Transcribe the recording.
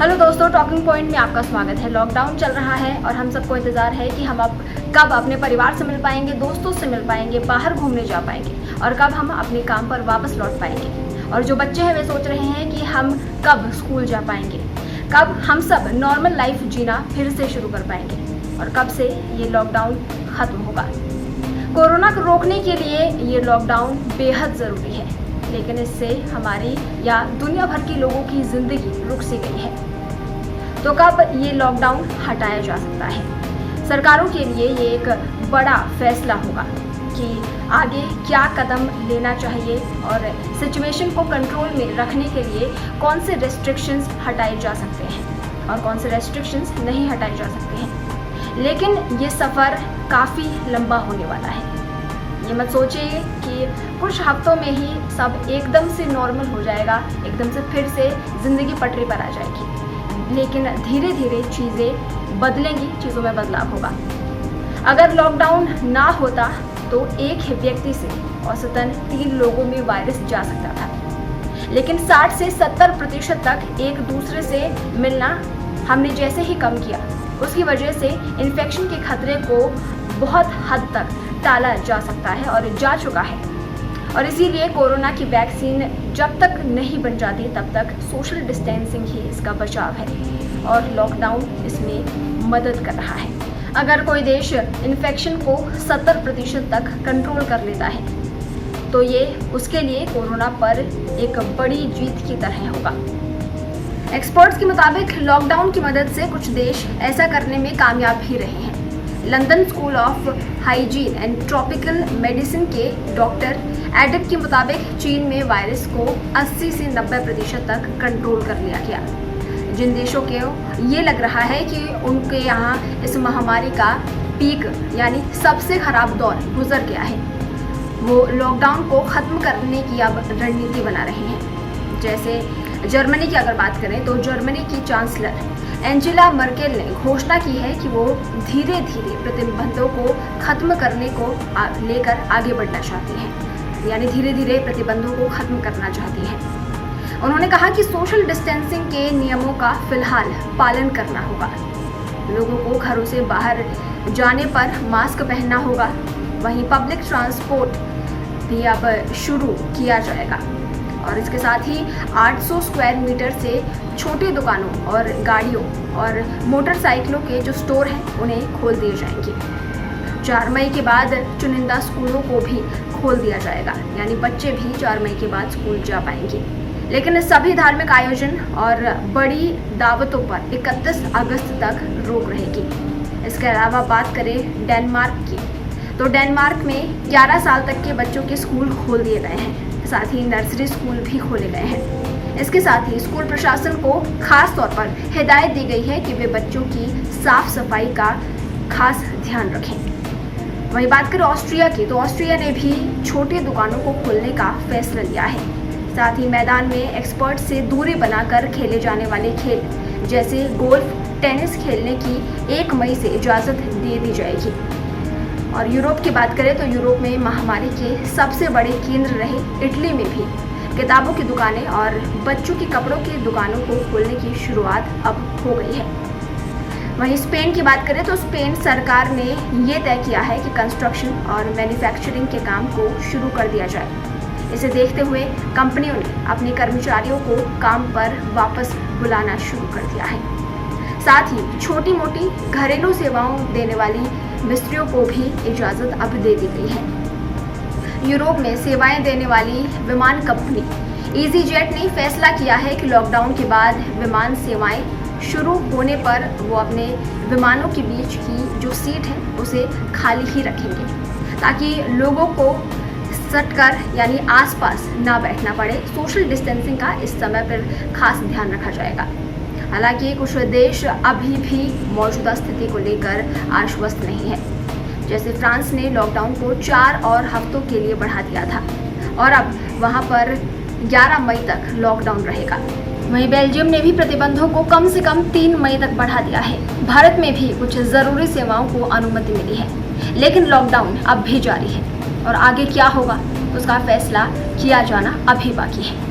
Hello दोस्तों, talking point में आपका स्वागत है। लॉकडाउन चल रहा है और हम सबको इंतजार है कि हम अब कब अपने परिवार से मिल पाएंगे, दोस्तों से मिल पाएंगे, बाहर घूमने जा पाएंगे और कब हम अपने काम पर वापस लौट पाएंगे। और जो बच्चे हैं वे सोच रहे हैं कि हम कब स्कूल जा पाएंगे, कब हम सब नॉर्मल लाइफ जीना फिर से शुरू कर पाएंगे और कब से ये लॉकडाउन खत्म होगा। कोरोना को रोकने के लिए ये लॉकडाउन बेहद ज़रूरी है, लेकिन इससे हमारी या दुनिया भर के लोगों की ज़िंदगी रुक सी गई है। तो कब ये लॉकडाउन हटाया जा सकता है? सरकारों के लिए ये एक बड़ा फैसला होगा कि आगे क्या कदम लेना चाहिए और सिचुएशन को कंट्रोल में रखने के लिए कौन से रेस्ट्रिक्शंस हटाए जा सकते हैं और कौन से रेस्ट्रिक्शंस नहीं हटाए जा सकते हैं। लेकिन ये सफ़र काफ़ी लंबा होने वाला है। ये मत सोचिए कि कुछ हफ्तों में ही सब एकदम से नॉर्मल हो जाएगा, एकदम से फिर से ज़िंदगी पटरी पर आ जाएगी। लेकिन धीरे धीरे चीज़ें बदलेंगी, चीज़ों में बदलाव होगा। अगर लॉकडाउन ना होता तो एक ही व्यक्ति से औसतन 3 लोगों में वायरस जा सकता था, लेकिन 60 से 70% तक एक दूसरे से मिलना हमने जैसे ही कम किया, उसकी वजह से इन्फेक्शन के खतरे को बहुत हद तक टाला जा सकता है और जा चुका है। और इसीलिए कोरोना की वैक्सीन जब तक नहीं बन जाती तब तक सोशल डिस्टेंसिंग ही इसका बचाव है और लॉकडाउन इसमें मदद कर रहा है। अगर कोई देश इन्फेक्शन को 70% तक कंट्रोल कर लेता है तो ये उसके लिए कोरोना पर एक बड़ी जीत की तरह होगा। एक्सपर्ट्स के मुताबिक लॉकडाउन की मदद से कुछ देश ऐसा करने में कामयाब भी रहे हैं। London school of hygiene and tropical medicine के डॉक्टर एडम के मुताबिक चीन में वायरस को 80 से 90% तक कंट्रोल कर लिया गया। जिन देशों को ये लग रहा है कि उनके यहाँ इस महामारी का पीक यानी सबसे खराब दौर गुजर गया है, वो लॉकडाउन को ख़त्म करने की अब रणनीति बना रहे हैं। जैसे जर्मनी की अगर बात करें तो जर्मनी की चांसलर एंजेला मर्केल ने घोषणा की है कि वो धीरे धीरे प्रतिबंधों को खत्म करने को लेकर आगे बढ़ना चाहती हैं, यानी धीरे धीरे प्रतिबंधों को खत्म करना चाहती हैं। उन्होंने कहा कि सोशल डिस्टेंसिंग के नियमों का फिलहाल पालन करना होगा, लोगों को घरों से बाहर जाने पर मास्क पहनना होगा। वहीं पब्लिक ट्रांसपोर्ट भी अब शुरू किया जाएगा और इसके साथ ही 800 स्क्वायर मीटर से छोटी दुकानों और गाड़ियों और मोटरसाइकिलों के जो स्टोर हैं उन्हें खोल दिए जाएंगे। 4 मई के बाद चुनिंदा स्कूलों को भी खोल दिया जाएगा, यानी बच्चे भी 4 मई के बाद स्कूल जा पाएंगे। लेकिन सभी धार्मिक आयोजन और बड़ी दावतों पर 31 अगस्त तक रोक रहेगी। इसके अलावा बात करें डेनमार्क की, तो डेनमार्क में 11 साल तक के बच्चों के स्कूल खोल दिए गए हैं, साथ ही नर्सरी स्कूल भी खोले गए हैं। इसके साथ ही स्कूल प्रशासन को खास तौर पर हिदायत दी गई है कि वे बच्चों की साफ सफाई का खास ध्यान रखें। वहीं बात करें ऑस्ट्रिया की, तो ऑस्ट्रिया ने भी छोटी दुकानों को खोलने का फैसला लिया है। साथ ही मैदान में एक्सपर्ट से दूरी बनाकर खेले जाने वाले खेल जैसे गोल्फ, टेनिस खेलने की 1 मई से इजाज़त दे दी जाएगी। और यूरोप की बात करें तो यूरोप में महामारी के सबसे बड़े केंद्र रहे इटली में भी किताबों की दुकानें और बच्चों के कपड़ों की दुकानों को खोलने की शुरुआत अब हो गई है। वहीं स्पेन की बात करें तो स्पेन सरकार ने ये तय किया है कि कंस्ट्रक्शन और मैन्युफैक्चरिंग के काम को शुरू कर दिया जाए। इसे देखते हुए कंपनियों ने अपने कर्मचारियों को काम पर वापस बुलाना शुरू कर दिया है। साथ ही छोटी मोटी घरेलू सेवाओं देने वाली मिस्त्रियों को भी इजाज़त अब दे दी गई है। यूरोप में सेवाएं देने वाली विमान कंपनी ईज़ीजेट ने फैसला किया है कि लॉकडाउन के बाद विमान सेवाएं शुरू होने पर वो अपने विमानों के बीच की जो सीट है उसे खाली ही रखेंगे, ताकि लोगों को सटकर यानी आसपास ना बैठना पड़े। सोशल डिस्टेंसिंग का इस समय पर खास ध्यान रखा जाएगा। हालांकि कुछ देश अभी भी मौजूदा स्थिति को लेकर आश्वस्त नहीं है। जैसे फ्रांस ने लॉकडाउन को 4 और हफ्तों के लिए बढ़ा दिया था और अब वहां पर 11 मई तक लॉकडाउन रहेगा। वहीं बेल्जियम ने भी प्रतिबंधों को कम से कम 3 मई तक बढ़ा दिया है। भारत में भी कुछ ज़रूरी सेवाओं को अनुमति मिली है, लेकिन लॉकडाउन अब भी जारी है और आगे क्या होगा उसका फैसला किया जाना अभी बाकी है।